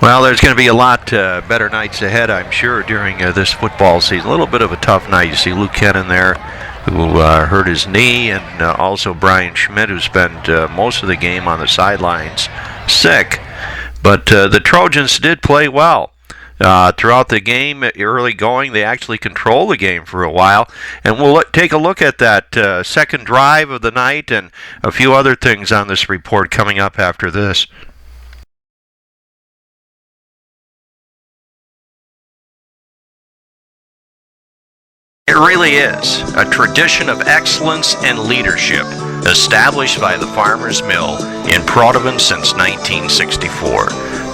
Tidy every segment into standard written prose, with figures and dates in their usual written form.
Well, there's going to be a lot better nights ahead, I'm sure, during this football season. A little bit of a tough night. You see Luke Kennan there, who hurt his knee, and also Brian Schmidt, who spent most of the game on the sidelines sick. But the Trojans did play well. Throughout the game, early going, they actually controlled the game for a while. And we'll take a look at that second drive of the night and a few other things on this report coming up after this. It really is a tradition of excellence and leadership established by the Farmers Mill in Protivin since 1964.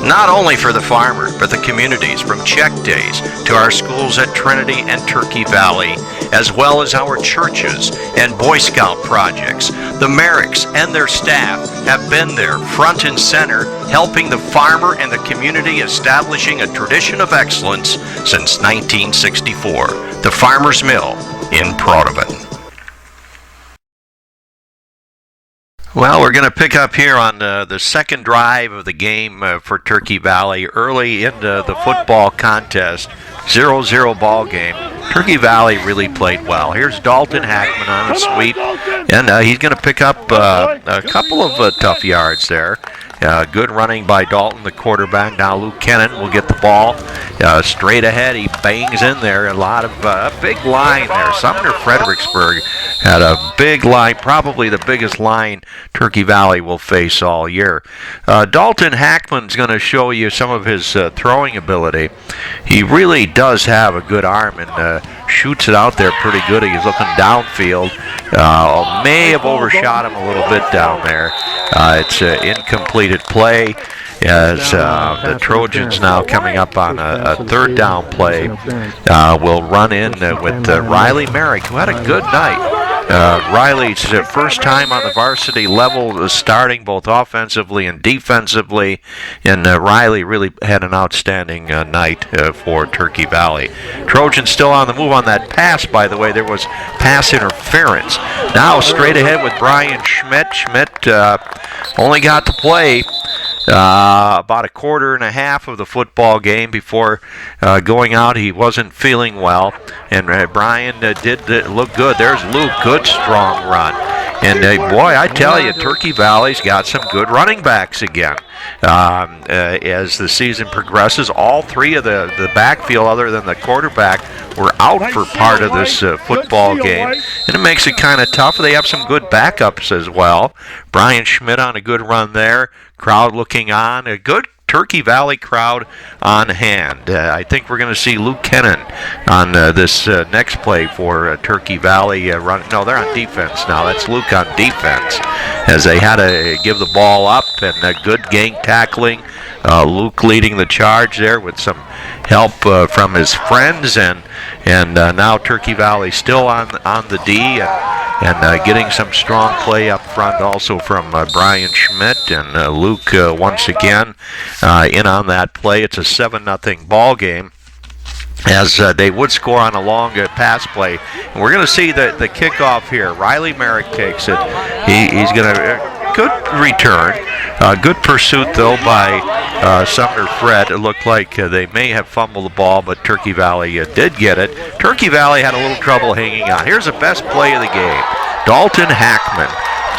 Not only for the farmer, but the communities, from check days to our schools at Trinity and Turkey Valley, as well as our churches and Boy Scout projects. The Merricks and their staff have been there front and center, helping the farmer and the community, establishing a tradition of excellence since 1964. The Farmers Mill in Protivin. Well, we're going to pick up here on the second drive of the game for Turkey Valley. Early into the football contest, 0-0 ball game. Turkey Valley really played well. Here's Dalton Hackman on a sweep, and he's going to pick up a couple of tough yards there. Good running by Dalton, the quarterback. Now Luke Kennan will get the ball straight ahead. He bangs in there. A lot of big line there. Sumner-Fredericksburg had a big line, probably the biggest line Turkey Valley will face all year. Dalton Hackman's going to show you some of his throwing ability. He really does have a good arm and shoots it out there pretty good. He's looking downfield. May have overshot him a little bit down there. It's an incompleted play as the Trojans now coming up on a third down play will run in with Riley Merrick, who had a good night. Riley's first time on the varsity level, starting both offensively and defensively, and Riley really had an outstanding night for Turkey Valley. Trojans still on the move on that pass, by the way. There was pass interference. Now straight ahead with Brian Schmidt. Schmidt only got to play about a quarter and a half of the football game before going out. He wasn't feeling well, and Brian did look good. There's Luke, good strong run. And boy, I tell you, Turkey Valley's got some good running backs again. As the season progresses, all three of the backfield, other than the quarterback, were out for part of this football game, and it makes it kind of tough. They have some good backups as well. Brian Schmidt on a good run there. Crowd looking on. A good Turkey Valley crowd on hand. I think we're going to see Luke Kennan on this next play for Turkey Valley. No, they're on defense now. That's Luke on defense, as they had to give the ball up, and good gang tackling. Luke leading the charge there with some help from his friends, and now Turkey Valley still on the D, and getting some strong play up front also from Brian Schmidt, and Luke once again in on that play. It's a 7-0 ball game, as they would score on a long pass play. And we're going to see the kickoff here. Riley Merrick takes it. He's going to good return. Good pursuit, though, by Sumner-Fred. It looked like they may have fumbled the ball, but Turkey Valley did get it. Turkey Valley had a little trouble hanging on. Here's the best play of the game. Dalton Hackman.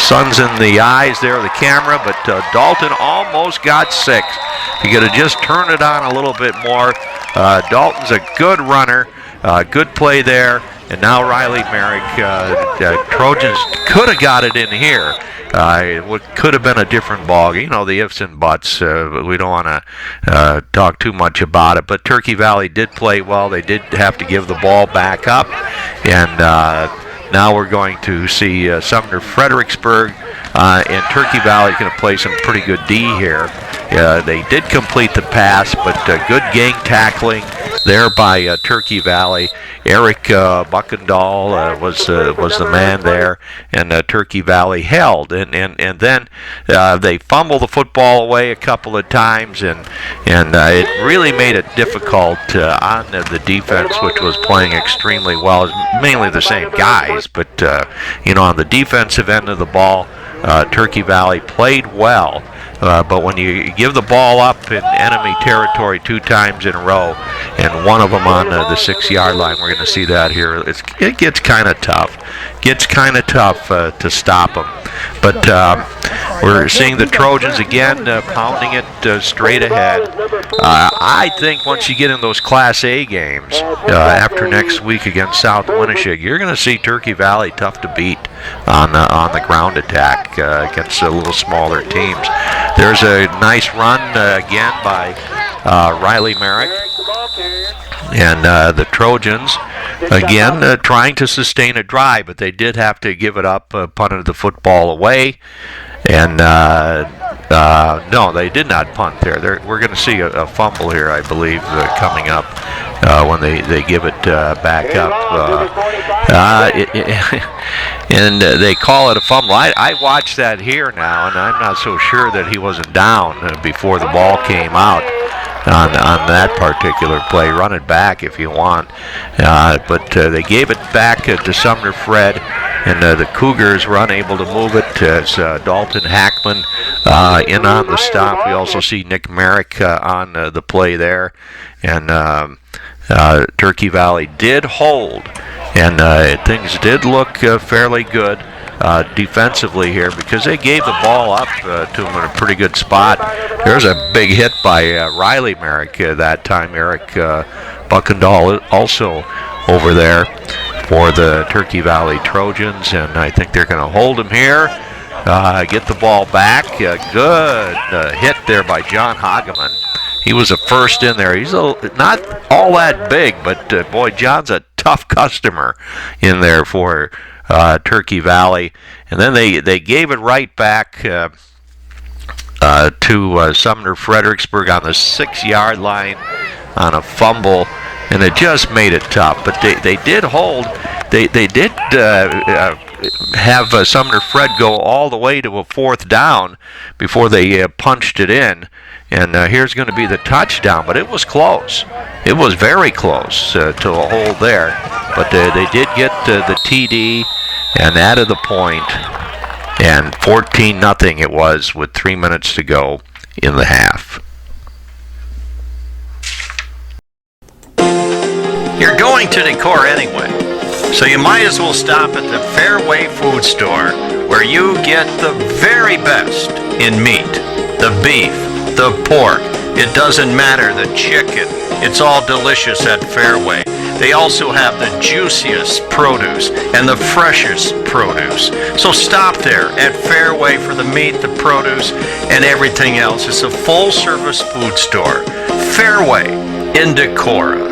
Sun's in the eyes there of the camera, but Dalton almost got 6. If he could have just turned it on a little bit more. Dalton's a good runner. Good play there. And now Riley Merrick. Trojans could have got it in here. It could have been a different ball. You know, the ifs and buts. We don't want to talk too much about it. But Turkey Valley did play well. They did have to give the ball back up. And now we're going to see Sumner-Fredericksburg, and Turkey Valley is going to play some pretty good D here. They did complete the pass, but good gang tackling there by Turkey Valley. Eric Buckendall was the man there, and Turkey Valley held, and then they fumbled the football away a couple of times, and it really made it difficult on the defense, which was playing extremely well. It's mainly the same guys, but on the defensive end of the ball, Turkey Valley played well. But when you give the ball up in enemy territory 2 times in a row, and one of them on the 6-yard line, we're going to see that here. It gets kind of tough. To stop them. But we're seeing the Trojans again pounding it straight ahead. I think once you get in those Class A games after next week against South Winneshiek, you're going to see Turkey Valley tough to beat on the ground attack against the little smaller teams. There's a nice run again by Riley Merrick. And the Trojans, again, trying to sustain a drive, but they did have to give it up, punted the football away. And no, they did not punt there. We're going to see a fumble here, I believe, coming up when they give it back up. And they call it a fumble. I watched that here now, and I'm not so sure that he wasn't down before the ball came out on that particular play. Run it back if you want. But they gave it back to Sumner-Fred, and the Cougars were unable to move it as Dalton Hackman in on the stop. We also see Nick Merrick on the play there. And Turkey Valley did hold, and things did look fairly good defensively here, because they gave the ball up to him in a pretty good spot. There's a big hit by Riley Merrick that time. Eric Buckendahl also over there for the Turkey Valley Trojans, and I think they're going to hold him here. Get the ball back. Good hit there by John Hageman. He was a first in there. He's not all that big, but boy, John's a tough customer in there for Turkey Valley. And then they gave it right back to Sumner Fredericksburg on the 6-yard line on a fumble, and it just made it tough. But they did hold. They did have Sumner-Fred go all the way to a 4th down before they punched it in. And here's going to be the touchdown, but it was close. It was very close to a hold there. But they did get the TD and added the point, and 14-0 it was with 3 minutes to go in the half. You're going to Decorah anyway, so you might as well stop at the Fairway Food Store, where you get the very best in meat, the beef, the pork. It doesn't matter, the chicken. It's all delicious at Fairway. They also have the juiciest produce and the freshest produce. So stop there at Fairway for the meat, the produce, and everything else. It's a full-service food store. Fairway in Decorah.